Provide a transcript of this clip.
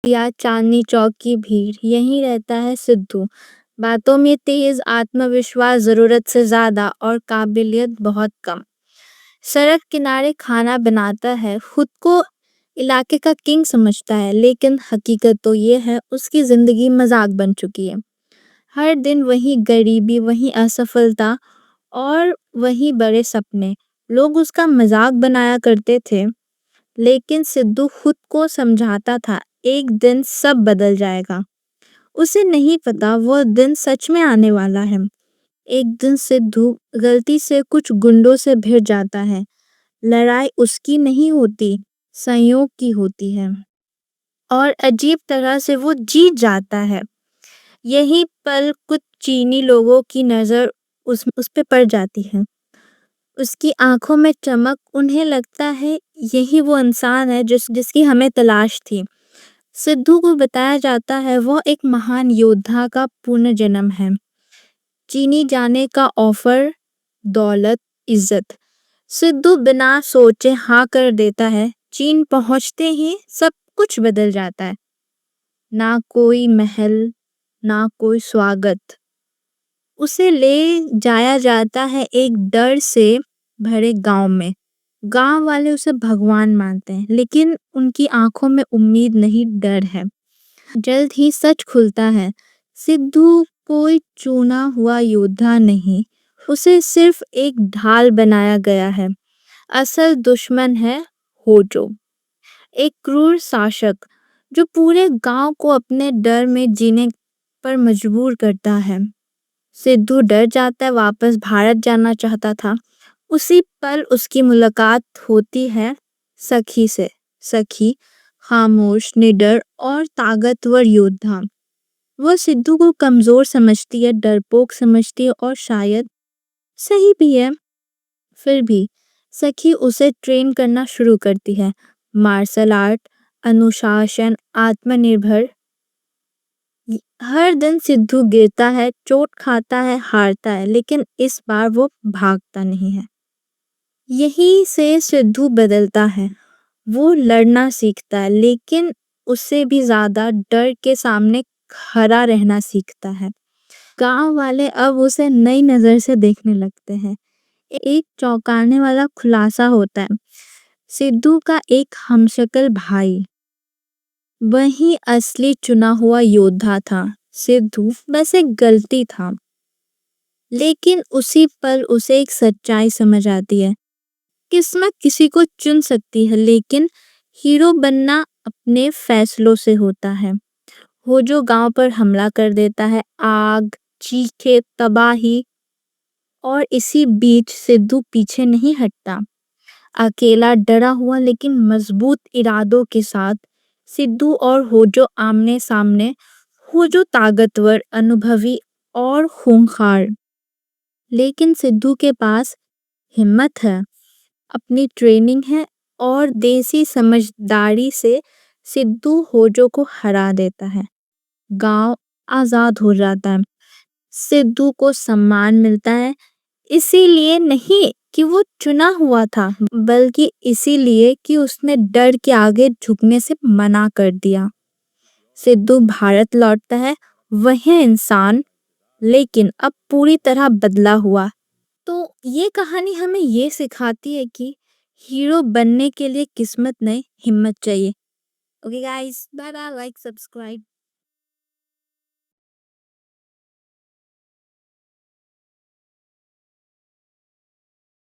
या चांदनी चौक की भीड़, यहीं रहता है सिद्धू। बातों में तेज, आत्मविश्वास जरूरत से ज्यादा और काबिलियत बहुत कम। सड़क किनारे खाना बनाता है, खुद को इलाके का किंग समझता है, लेकिन हकीकत तो ये है उसकी जिंदगी मजाक बन चुकी है। हर दिन वही गरीबी, वही असफलता और वही बड़े सपने। लोग उसका मजाक बनाया करते थे, लेकिन सिद्धू खुद को समझाता था एक दिन सब बदल जाएगा। उसे नहीं पता वो दिन सच में आने वाला है। एक दिन सिद्धू गलती से कुछ गुंडों से भिड़ जाता है। लड़ाई उसकी नहीं होती, संयोग की होती है, और अजीब तरह से वो जीत जाता है। यही पल कुछ चीनी लोगों की नजर उस पे पड़ जाती है। उसकी आंखों में चमक, उन्हें लगता है यही वो इंसान है जिसकी हमें तलाश थी। सिद्धू को बताया जाता है वो एक महान योद्धा का पुनर्जन्म है। चीनी जाने का ऑफर, दौलत, इज्जत। सिद्धू बिना सोचे हाँ कर देता है। चीन पहुंचते ही सब कुछ बदल जाता है। ना कोई महल, ना कोई स्वागत। उसे ले जाया जाता है एक डर से भरे गांव में। गांव वाले उसे भगवान मानते हैं, लेकिन उनकी आंखों में उम्मीद नहीं, डर है। जल्द ही सच खुलता है। सिद्धू कोई चुना हुआ योद्धा नहीं, उसे सिर्फ एक ढाल बनाया गया है। असल दुश्मन है होजो, एक क्रूर शासक जो पूरे गांव को अपने डर में जीने पर मजबूर करता है। सिद्धू डर जाता है, वापस भारत जाना चाहता था। उसी पल उसकी मुलाकात होती है सखी से। सखी खामोश, निडर और ताकतवर योद्धा। वह सिद्धू को कमजोर समझती है, डरपोक समझती है और शायद सही भी है। फिर भी सखी उसे ट्रेन करना शुरू करती है। मार्शल आर्ट, अनुशासन, आत्मनिर्भर। हर दिन सिद्धू गिरता है, चोट खाता है, हारता है, लेकिन इस बार वो भागता नहीं है। यही से सिद्धू बदलता है। वो लड़ना सीखता है, लेकिन उससे भी ज्यादा डर के सामने खड़ा रहना सीखता है। गांव वाले अब उसे नई नजर से देखने लगते हैं। एक चौंकाने वाला खुलासा होता है। सिद्धू का एक हमशक्ल भाई वही असली चुना हुआ योद्धा था। सिद्धू बस एक गलती था। लेकिन उसी पल उसे एक सच्चाई समझ आती है। किस्मत किसी को चुन सकती है, लेकिन हीरो बनना अपने फैसलों से होता है। वो जो गांव पर हमला कर देता है, आग, चीखे, तबाही, और इसी बीच सिद्धू पीछे नहीं हटता। अकेला, डरा हुआ, लेकिन मजबूत इरादों के साथ सिद्धू और होजो आमने सामने। होजो ताकतवर, अनुभवी और खूंखार, लेकिन सिद्धू के पास हिम्मत है, अपनी ट्रेनिंग है और देसी समझदारी से सिद्धू होजो को हरा देता है। गांव आजाद हो जाता है। सिद्धू को सम्मान मिलता है, इसीलिए नहीं कि वो चुना हुआ था, बल्कि इसीलिए कि उसने डर के आगे झुकने से मना कर दिया। सिद्धू भारत लौटता है, वही इंसान, लेकिन अब पूरी तरह बदला हुआ। तो ये कहानी हमें ये सिखाती है कि हीरो बनने के लिए किस्मत नहीं, हिम्मत चाहिए। Okay guys, bye bye, like, subscribe.